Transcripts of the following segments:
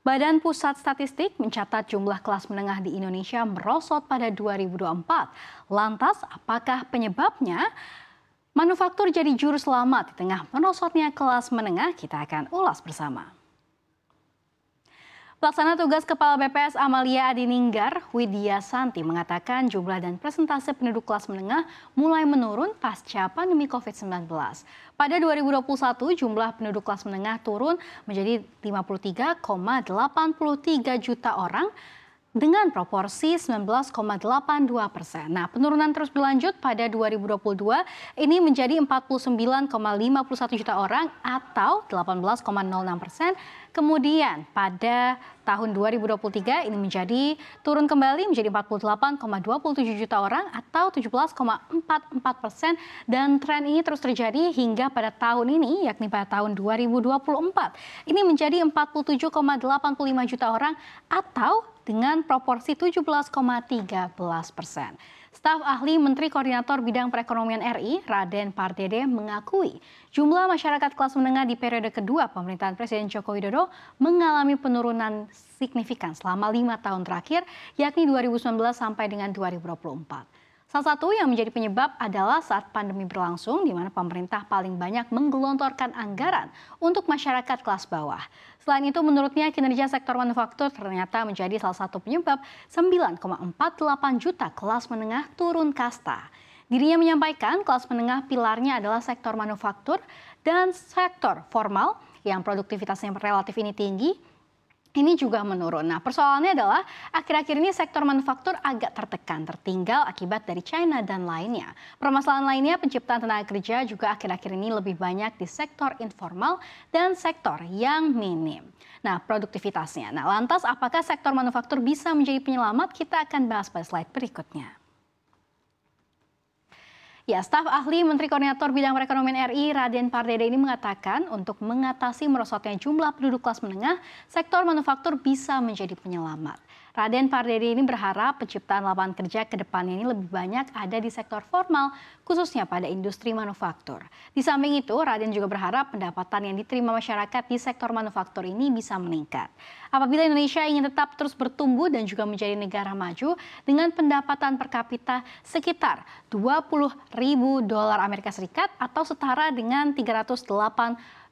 Badan Pusat Statistik mencatat jumlah kelas menengah di Indonesia merosot pada 2024. Lantas, apakah penyebabnya? Manufaktur jadi juru selamat di tengah merosotnya kelas menengah. Kita akan ulas bersama. Pelaksana tugas Kepala BPS Amalia Adininggar, Widya Santi mengatakan jumlah dan persentase penduduk kelas menengah mulai menurun pasca pandemi COVID-19. Pada 2021, jumlah penduduk kelas menengah turun menjadi 53,83 juta orang dengan proporsi 19,82%. Nah, penurunan terus berlanjut pada 2022 ini menjadi 49,51 juta orang atau 18,06%. Kemudian pada tahun 2023 ini menjadi turun kembali menjadi 48,27 juta orang atau 17,44%, dan tren ini terus terjadi hingga pada tahun ini yakni pada tahun 2024. Ini menjadi 47,85 juta orang atau dengan proporsi 17,13%. Staf ahli Menteri Koordinator Bidang Perekonomian RI, Raden Pardede, mengakui jumlah masyarakat kelas menengah di periode kedua pemerintahan Presiden Joko Widodo mengalami penurunan signifikan selama 5 tahun terakhir, yakni 2019 sampai dengan 2024. Salah satu yang menjadi penyebab adalah saat pandemi berlangsung, di mana pemerintah paling banyak menggelontorkan anggaran untuk masyarakat kelas bawah. Selain itu, menurutnya kinerja sektor manufaktur ternyata menjadi salah satu penyebab 9,48 juta kelas menengah turun kasta. Dirinya menyampaikan kelas menengah pilarnya adalah sektor manufaktur dan sektor formal yang produktivitasnya relatif ini tinggi. Ini juga menurun. Nah, persoalannya adalah akhir-akhir ini sektor manufaktur agak tertinggal akibat dari China dan lainnya. Permasalahan lainnya, penciptaan tenaga kerja juga akhir-akhir ini lebih banyak di sektor informal dan sektor yang minim. Nah, produktivitasnya. Nah, lantas apakah sektor manufaktur bisa menjadi penyelamat? Kita akan bahas pada slide berikutnya. Ya, staf ahli Menteri Koordinator Bidang Perekonomian RI, Raden Pardede ini mengatakan untuk mengatasi merosotnya jumlah penduduk kelas menengah, sektor manufaktur bisa menjadi penyelamat. Raden Pardede ini berharap penciptaan lapangan kerja ke depannya ini lebih banyak ada di sektor formal, khususnya pada industri manufaktur. Di samping itu, Raden juga berharap pendapatan yang diterima masyarakat di sektor manufaktur ini bisa meningkat. Apabila Indonesia ingin tetap terus bertumbuh dan juga menjadi negara maju dengan pendapatan per kapita sekitar $20.000 Amerika Serikat atau setara dengan 308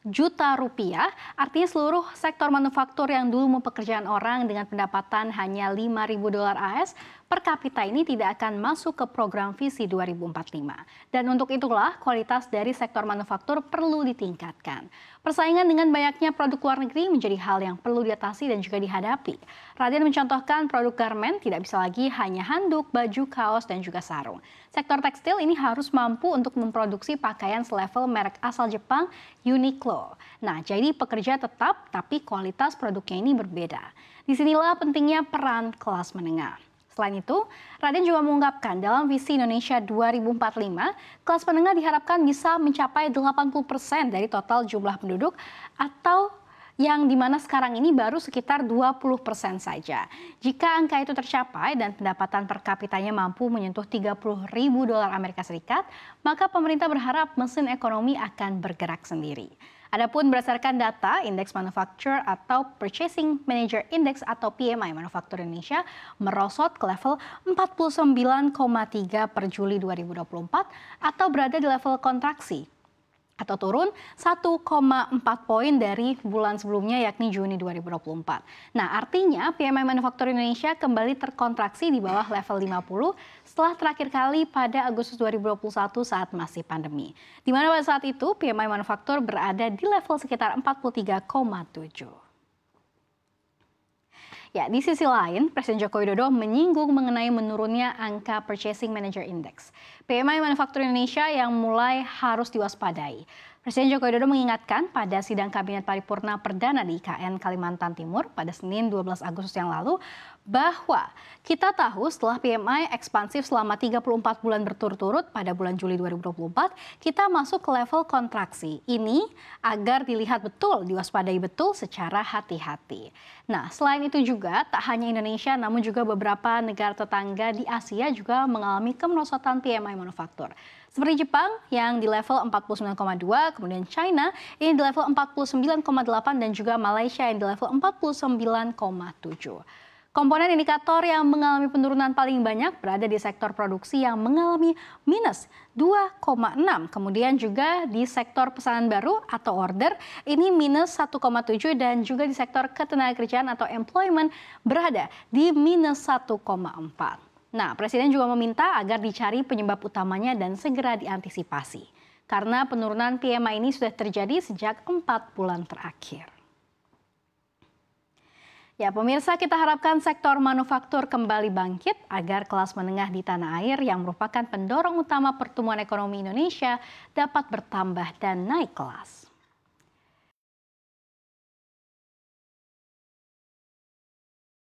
juta rupiah, artinya seluruh sektor manufaktur yang dulu mempekerjakan orang dengan pendapatan hanya $5.000 AS per kapita ini tidak akan masuk ke program visi 2045. Dan untuk itulah kualitas dari sektor manufaktur perlu ditingkatkan. Persaingan dengan banyaknya produk luar negeri menjadi hal yang perlu diatasi dan juga dihadapi. Raden mencontohkan produk garmen tidak bisa lagi hanya handuk, baju, kaos, dan juga sarung. Sektor tekstil ini harus mampu untuk memproduksi pakaian selevel merek asal Jepang, Uniqlo. Nah, jadi pekerja tetap, tapi kualitas produknya ini berbeda. Disinilah pentingnya peran kelas menengah. Selain itu, Raden juga mengungkapkan dalam visi Indonesia 2045, kelas menengah diharapkan bisa mencapai 80% dari total jumlah penduduk atau yang dimana sekarang ini baru sekitar 20% saja. Jika angka itu tercapai dan pendapatan per kapitanya mampu menyentuh $30.000 Amerika Serikat, maka pemerintah berharap mesin ekonomi akan bergerak sendiri. Adapun berdasarkan data Indeks Manufacture atau Purchasing Manager Index atau PMI Manufaktur Indonesia merosot ke level 49,3 per Juli 2024 atau berada di level kontraksi atau turun 1,4 poin dari bulan sebelumnya yakni Juni 2024. Nah, artinya PMI Manufaktur Indonesia kembali terkontraksi di bawah level 50 setelah terakhir kali pada Agustus 2021 saat masih pandemi. Di mana pada saat itu PMI Manufaktur berada di level sekitar 43,7. Ya, di sisi lain, Presiden Joko Widodo menyinggung mengenai menurunnya angka Purchasing Manager Index, PMI Manufaktur Indonesia yang mulai harus diwaspadai. Presiden Joko Widodo mengingatkan pada sidang Kabinet Paripurna Perdana di IKN Kalimantan Timur pada Senin 12 Agustus yang lalu bahwa kita tahu setelah PMI ekspansif selama 34 bulan berturut-turut pada bulan Juli 2024, kita masuk ke level kontraksi. Ini agar dilihat betul, diwaspadai betul secara hati-hati. Nah, selain itu juga tak hanya Indonesia namun juga beberapa negara tetangga di Asia juga mengalami kemerosotan PMI manufaktur. Seperti Jepang yang di level 49,2, kemudian China ini di level 49,8 dan juga Malaysia yang di level 49,7. Komponen indikator yang mengalami penurunan paling banyak berada di sektor produksi yang mengalami minus 2,6. Kemudian juga di sektor pesanan baru atau order ini minus 1,7 dan juga di sektor ketenagakerjaan atau employment berada di minus 1,4. Nah, Presiden juga meminta agar dicari penyebab utamanya dan segera diantisipasi. Karena penurunan PMI ini sudah terjadi sejak 4 bulan terakhir. Ya, pemirsa, kita harapkan sektor manufaktur kembali bangkit agar kelas menengah di tanah air yang merupakan pendorong utama pertumbuhan ekonomi Indonesia dapat bertambah dan naik kelas.